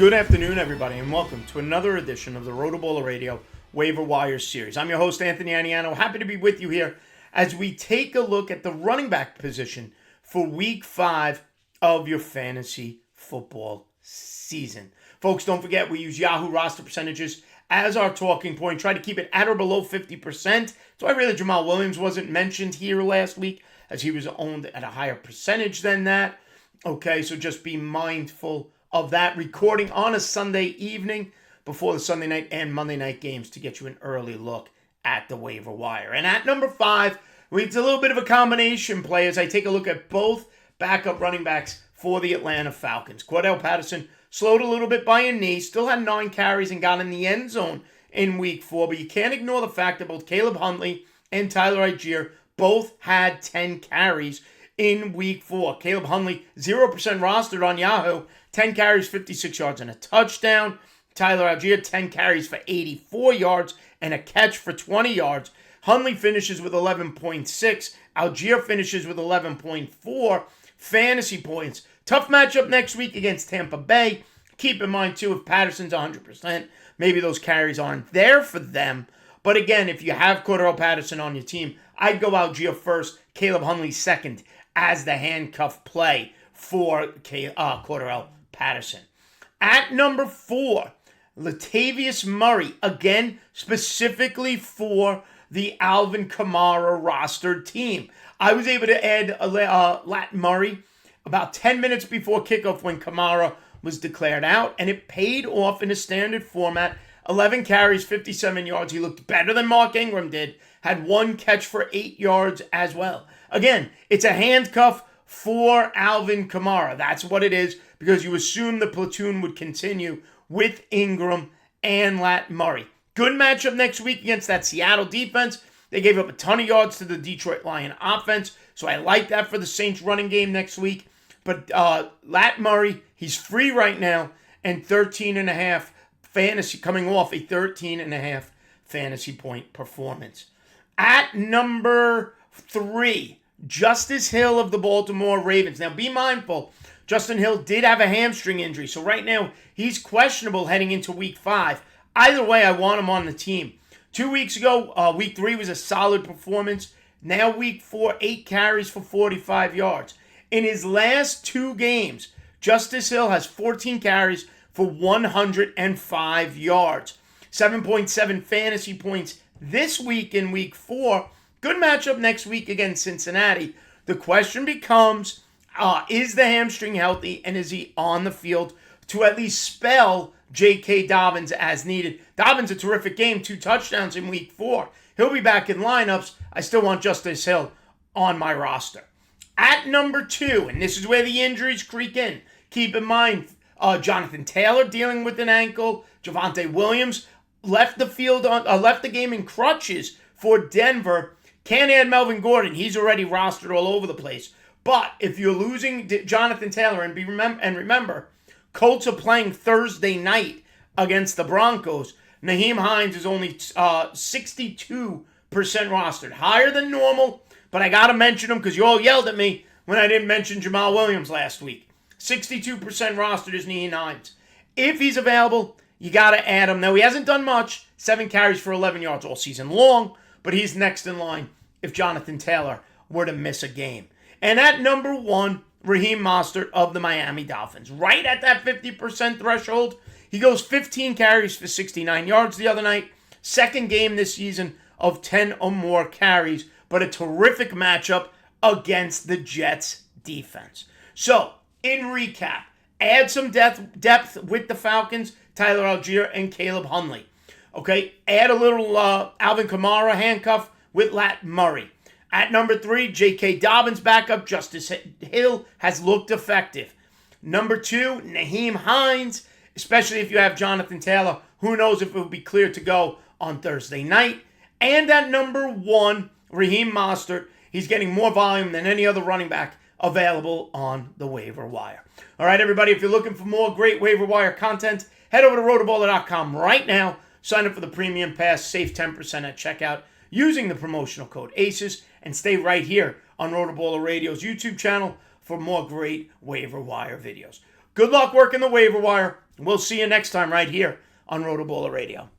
Good afternoon, everybody, and welcome to another edition of the Rotoballer Radio Waiver Wire Series. I'm your host, Anthony Aniano. Happy to be with you here as we take a look at the running back position for Week 5 of your fantasy football season. Folks, don't forget we use Yahoo roster percentages as our talking point. Try to keep it at or below 50%. That's why really Jamal Williams wasn't mentioned here last week, as he was owned at a higher percentage than that. Okay, so just be mindful of that. Recording on a Sunday evening before the Sunday night and Monday night games to get you an early look at the waiver wire. And at number 5, it's a little bit of a combination play as I take a look at both backup running backs for the Atlanta Falcons. Cordell Patterson slowed a little bit by a knee, still had 9 carries and got in the end zone in Week 4, but you can't ignore the fact that both Caleb Huntley and Tyler Algier both had 10 carries in Week 4. Caleb Huntley, 0% rostered on Yahoo, 10 carries, 56 yards, and a touchdown. Tyler Algier, 10 carries for 84 yards and a catch for 20 yards. Huntley finishes with 11.6. Algier finishes with 11.4 fantasy points. Tough matchup next week against Tampa Bay. Keep in mind, too, if Patterson's 100%, maybe those carries aren't there for them. But again, if you have Cordell Patterson on your team, I'd go Algier first, Caleb Huntley second as the handcuff play for Cordell Patterson. At number 4, Latavius Murray, again, specifically for the Alvin Kamara rostered team. I was able to add Lat Murray about 10 minutes before kickoff when Kamara was declared out, and it paid off in a standard format. 11 carries, 57 yards. He looked better than Mark Ingram did. Had 1 catch for 8 yards as well. Again, it's a handcuff for Alvin Kamara. That's what it is, because you assume the platoon would continue with Ingram and Lat Murray. Good matchup next week against that Seattle defense. They gave up a ton of yards to the Detroit Lion offense, so I like that for the Saints running game next week. But Lat Murray, he's free right now, and 13.5 fantasy, coming off a 13.5 fantasy point performance. At number 3, Justice Hill of the Baltimore Ravens. Now, be mindful, Justin Hill did have a hamstring injury, so right now he's questionable heading into Week 5. Either way, I want him on the team. 2 weeks ago, Week 3 was a solid performance. Now Week 4, 8 carries for 45 yards. In his last 2 games, Justice Hill has 14 carries for 105 yards. 7.7 fantasy points this week in Week 4. Good matchup next week against Cincinnati. The question becomes, is the hamstring healthy, and is he on the field to at least spell J.K. Dobbins as needed? Dobbins, a terrific game, 2 touchdowns in Week 4. He'll be back in lineups. I still want Justice Hill on my roster. At number 2, and this is where the injuries creep in. Keep in mind, Jonathan Taylor dealing with an ankle. Javonte Williams left the game in crutches for Denver. Can't add Melvin Gordon. He's already rostered all over the place. But if you're losing Jonathan Taylor, and remember, Colts are playing Thursday night against the Broncos. Nyheim Hines is only 62% rostered. Higher than normal, but I got to mention him because you all yelled at me when I didn't mention Jamal Williams last week. 62% rostered is Nyheim Hines. If he's available, you got to add him. Now, he hasn't done much. 7 carries for 11 yards all season long, but he's next in line if Jonathan Taylor were to miss a game. And at number 1, Raheem Mostert of the Miami Dolphins. Right at that 50% threshold. He goes 15 carries for 69 yards the other night. Second game this season of 10 or more carries, but a terrific matchup against the Jets defense. So, in recap, add some depth with the Falcons, Tyler Algier and Caleb Huntley. Okay, add a little Alvin Kamara handcuff with Lat Murray. At number 3, J.K. Dobbins backup. Justice Hill has looked effective. Number 2, Nyheim Hines, especially if you have Jonathan Taylor. Who knows if it will be clear to go on Thursday night. And at number 1, Raheem Mostert. He's getting more volume than any other running back available on the waiver wire. All right, everybody, if you're looking for more great waiver wire content, head over to rotoballer.com right now. Sign up for the premium pass, save 10% at checkout using the promotional code ACES, and stay right here on Rotoballer Radio's YouTube channel for more great waiver wire videos. Good luck working the waiver wire. We'll see you next time right here on Rotoballer Radio.